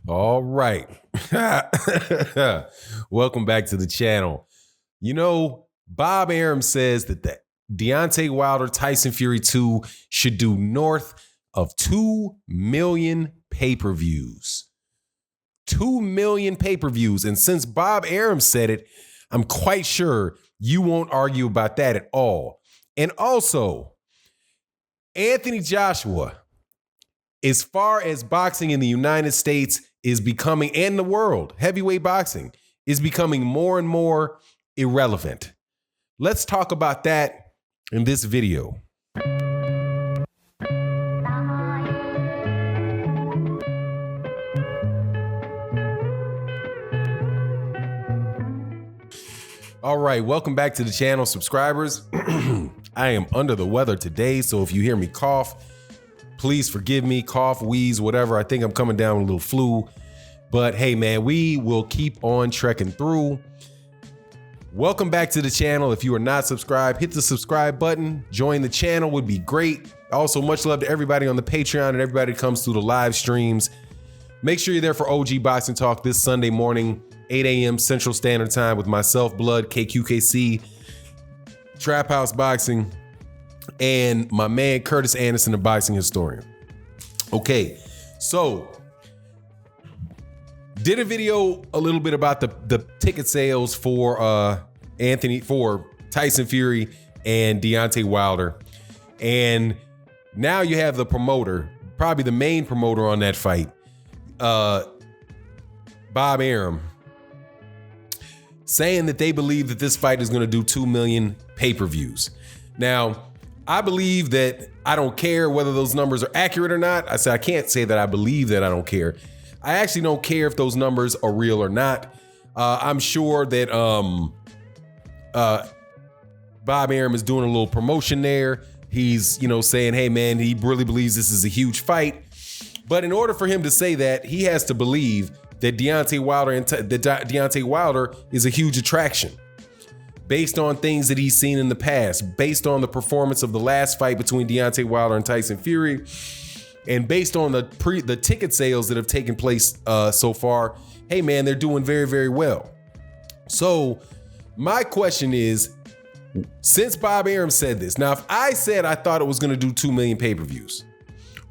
All right. Welcome back to the channel. You know, Bob Arum says that the Deontay Wilder Tyson Fury 2 should do north of 2 million pay-per-views. 2 million pay-per-views. And since Bob Arum said it, I'm quite sure you won't argue about that at all. And also, Anthony Joshua, as far as boxing in the United States is becoming, and the world, heavyweight boxing is becoming more and more irrelevant. Let's talk about that in this video. All right, welcome back to the channel, subscribers. I am under the weather today, so if you hear me cough, please forgive me, cough, wheeze, whatever. I think I'm coming down with a little flu. But hey, man, we will keep on trekking through. Welcome back to the channel. If you are not subscribed, hit the subscribe button. Join the channel would be great. Also, much love to everybody on the Patreon and everybody that comes through the live streams. Make sure you're there for OG Boxing Talk this Sunday morning, 8 a.m. Central Standard Time with myself, Blood, KQKC, Trap House Boxing, and my man Curtis Anderson, the boxing historian. Okay, so did a video a little bit about the ticket sales for Tyson Fury and Deontay Wilder, and now you have the promoter, probably the main promoter on that fight, Bob Arum, saying that they believe that this fight is going to do 2 million pay-per-views. Now, I believe that I don't care whether those numbers are accurate or not. I can't say that I believe that I don't care. I actually don't care if those numbers are real or not. I'm sure that Bob Arum is doing a little promotion there. He's, saying, hey, man, he really believes this is a huge fight. But in order for him to say that, he has to believe that Deontay Wilder is a huge attraction based on things that he's seen in the past, based on the performance of the last fight between Deontay Wilder and Tyson Fury, and based on the ticket sales that have taken place so far. Hey, man, they're doing very, very well. So my question is, since Bob Arum said this, now if I said I thought it was going to do 2 million pay-per-views,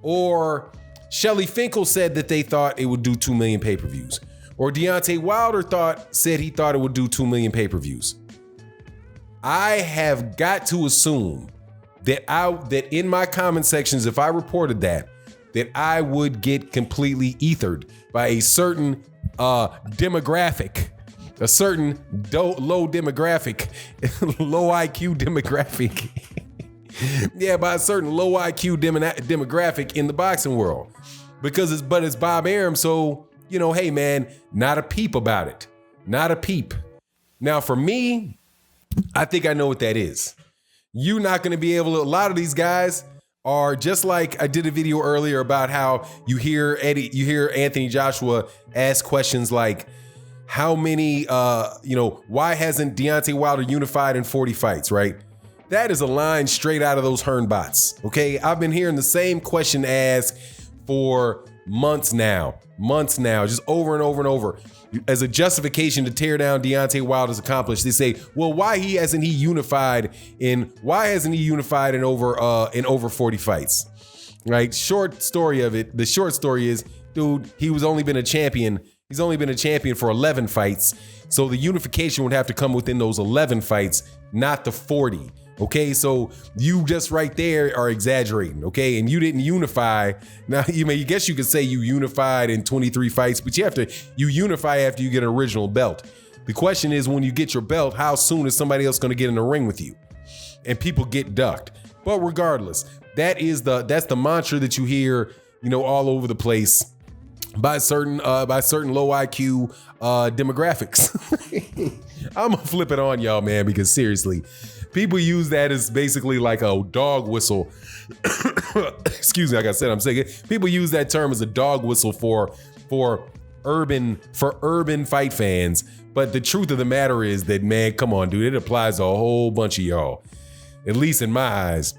or Shelly Finkel said that they thought it would do 2 million pay-per-views, or Deontay Wilder said he thought it would do 2 million pay-per-views, I have got to assume that in my comment sections, if I reported that I would get completely ethered by a certain demographic, a certain low demographic, low IQ demographic. Yeah, by a certain low IQ demographic in the boxing world, because it's Bob Arum. So, hey, man, not a peep about it. Not a peep. Now, for me, I think I know what that is. You're not going to be able to, a lot of these guys are just like I did a video earlier about how you hear Anthony Joshua ask questions like, how many, why hasn't Deontay Wilder unified in 40 fights, right? That is a line straight out of those Hearn bots, okay? I've been hearing the same question asked for months now, just over and over and over. As a justification to tear down Deontay Wilder's accomplishments, they say, well, why hasn't he unified in over 40 fights, right? Short story of it, the short story is, dude, he's only been a champion for 11 fights, so the unification would have to come within those 11 fights, not the 40. Okay, so you just right there are exaggerating, okay? And you didn't unify. Now, I guess you could say you unified in 23 fights, but you unify after you get an original belt. The question is, when you get your belt, how soon is somebody else gonna get in the ring with you? And people get ducked. But regardless, that's the mantra that you hear, all over the place by certain low IQ demographics. I'm gonna flip it on y'all, man, because seriously, people use that as basically like a dog whistle. Excuse me, like I said, I'm saying it. People use that term as a dog whistle for urban fight fans. But the truth of the matter is that, man, come on, dude, it applies to a whole bunch of y'all, at least in my eyes.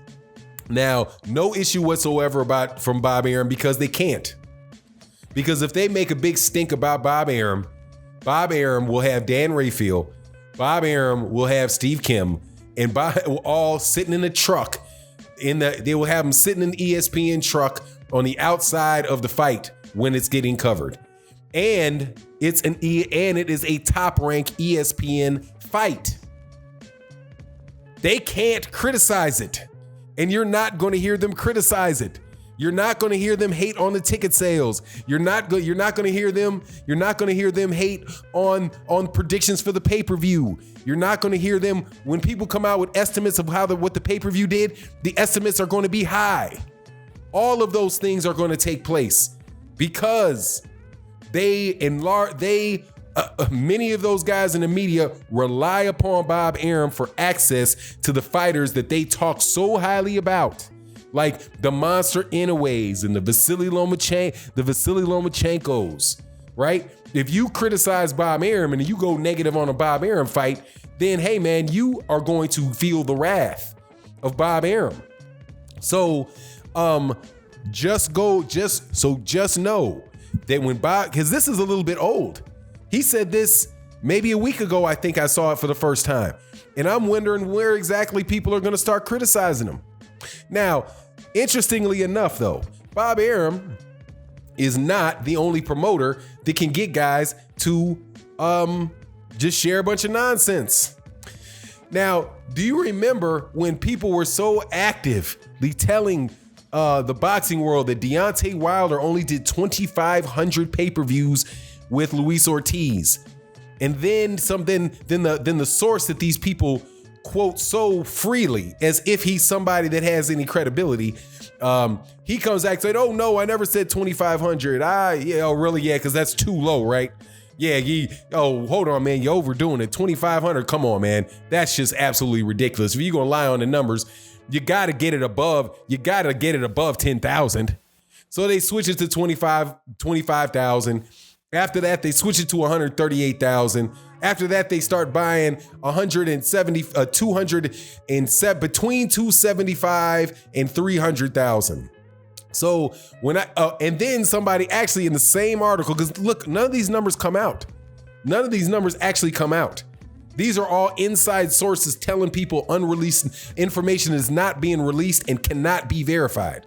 Now, no issue whatsoever from Bob Arum, because they can't. Because if they make a big stink about Bob Arum will have Dan Rayfield, Bob Arum will have Steve Kim, and Bob all sitting in a truck. They will have them sitting in the ESPN truck on the outside of the fight when it's getting covered. And it is a top-ranked ESPN fight. They can't criticize it. And you're not going to hear them criticize it. You're not going to hear them hate on the ticket sales. You're not going to hear them hate on predictions for the pay-per-view. You're not going to hear them when people come out with estimates of what the pay-per-view did. The estimates are going to be high. All of those things are going to take place because many of those guys in the media rely upon Bob Arum for access to the fighters that they talk so highly about, like the Monster Inoue and the Vasily Lomachenkos, right? If you criticize Bob Arum and you go negative on a Bob Arum fight, then hey man, you are going to feel the wrath of Bob Arum. So just know that when Bob, because this is a little bit old. He said this maybe a week ago. I think I saw it for the first time. And I'm wondering where exactly people are going to start criticizing him. Now, interestingly enough, though, Bob Arum is not the only promoter that can get guys to just share a bunch of nonsense. Now, do you remember when people were so actively telling the boxing world that Deontay Wilder only did 2,500 pay-per-views with Luis Ortiz, and then the source that these people quote so freely as if he's somebody that has any credibility, he comes back and said, "Oh no, I never said 2,500. Really? Yeah, because that's too low, right? Yeah, hold on, man, you're overdoing it. 2,500, come on, man, that's just absolutely ridiculous. If you're gonna lie on the numbers, you gotta get it above 10,000. So they switch it to 25,000. After that, they switch it to 138,000. After that, they start buying between 275 and 300,000. So and then somebody actually in the same article, because look, none of these numbers come out. None of these numbers actually come out. These are all inside sources telling people unreleased information is not being released and cannot be verified.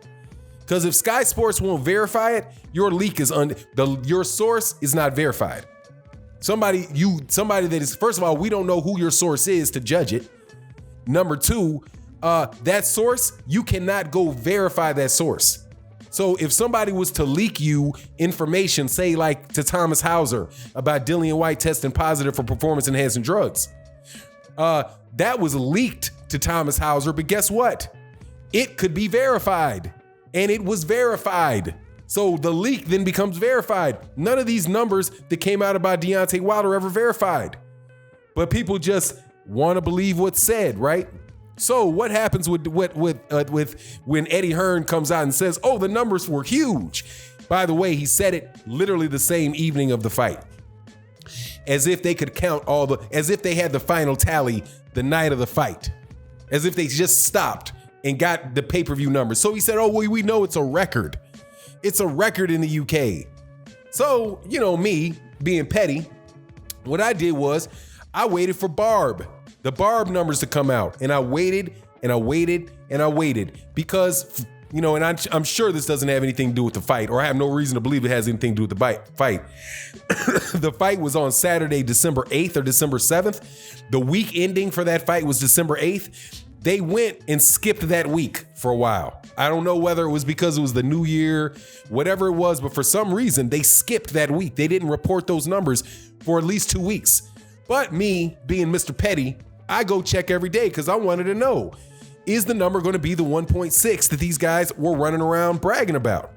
Because if Sky Sports won't verify it, your leak is your source is not verified. Somebody that is, first of all, we don't know who your source is to judge it. Number two, that source, you cannot go verify that source. So if somebody was to leak you information, say like to Thomas Hauser about Dillian White testing positive for performance enhancing drugs, that was leaked to Thomas Hauser, but guess what? It could be verified. And it was verified. So the leak then becomes verified. None of these numbers that came out about Deontay Wilder ever verified. But people just want to believe what's said, right? So what happens with when Eddie Hearn comes out and says, "Oh, the numbers were huge." By the way, he said it literally the same evening of the fight. As if they could count as if they had the final tally the night of the fight. As if they just stopped and got the pay-per-view numbers. So he said, "Oh, we know it's a record. It's a record in the UK." So, me being petty, what I did was I waited for the Barb numbers to come out. And I waited and I waited and I waited because, and I'm sure this doesn't have anything to do with the fight, or I have no reason to believe it has anything to do with the fight. The fight was on Saturday, December 8th or December 7th. The week ending for that fight was December 8th. They went and skipped that week for a while. I don't know whether it was because it was the new year, whatever it was, but for some reason they skipped that week. They didn't report those numbers for at least 2 weeks. But me, being Mr. Petty, I go check every day because I wanted to know, is the number going to be the 1.6 that these guys were running around bragging about?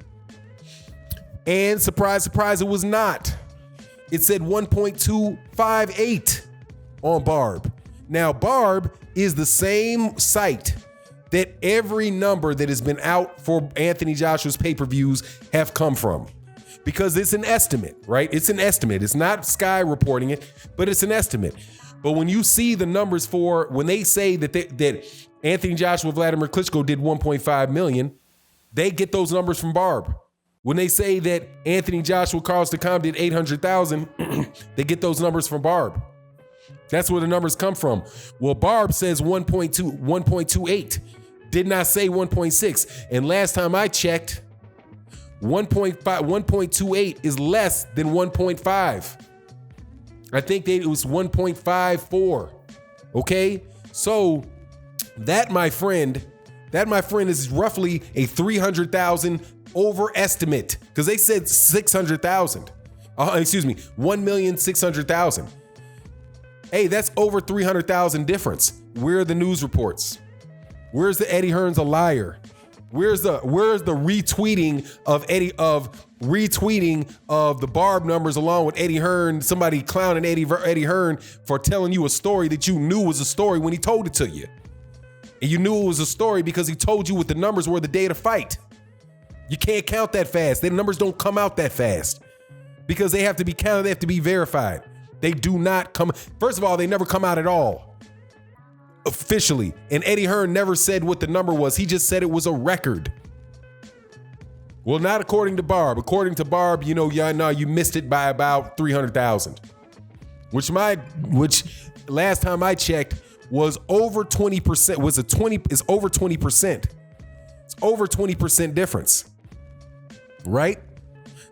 And surprise, surprise, it was not. It said 1.258 on Barb. Now, Barb is the same site that every number that has been out for Anthony Joshua's pay-per-views have come from. Because it's an estimate, right? It's an estimate. It's not Sky reporting it, but it's an estimate. But when you see the numbers when they say that Anthony Joshua, Vladimir Klitschko did 1.5 million, they get those numbers from Barb. When they say that Anthony Joshua Carlos DeCom did 800,000, they get those numbers from Barb. That's where the numbers come from. Well, Barb says 1.28. Did not say 1.6. And last time I checked, 1.28 is less than 1.5. I think it was 1.54. Okay? So that, my friend is roughly a 300,000 overestimate, because they said 600,000. 1,600,000. Hey, that's over 300,000 difference. Where are the news reports? Where's the Eddie Hearn's a liar? Where's the retweeting of the Barb numbers along with Eddie Hearn, somebody clowning Eddie Hearn for telling you a story that you knew was a story when he told it to you. And you knew it was a story because he told you what the numbers were the day of the fight. You can't count that fast. The numbers don't come out that fast because they have to be counted. They have to be verified. They do not come. First of all, they never come out at all officially. And Eddie Hearn never said what the number was. He just said it was a record. Well, not according to Barb. According to Barb, you missed it by about 300,000, which last time I checked was over 20%. Is over 20%. It's over 20% difference. Right?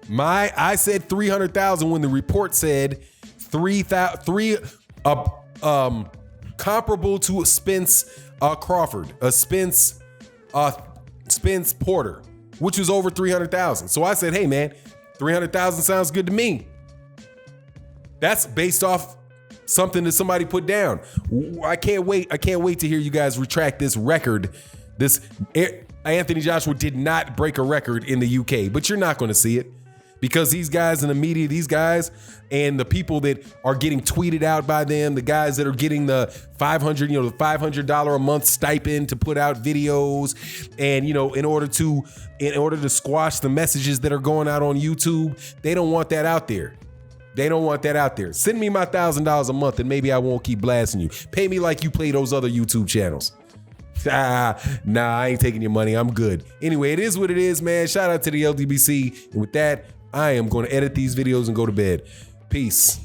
I said 300,000 when the report said 3,000, comparable to a Spence Crawford, a Spence Porter, which was over 300,000. So I said, hey man, 300,000 sounds good to me. That's based off something that somebody put down. I can't wait to hear you guys retract this record. Anthony Joshua did not break a record in the UK, but you're not going to see it because these guys in the media, these guys and the people that are getting tweeted out by them, the guys that are getting the $500 a month stipend to put out videos, and in order to squash the messages that are going out on YouTube, they don't want that out there. They don't want that out there. Send me my $1,000 a month and maybe I won't keep blasting you. Pay me like you play those other YouTube channels. Nah, I ain't taking your money. I'm good. Anyway, it is what it is, man. Shout out to the LDBC. And with that, I am going to edit these videos and go to bed. Peace.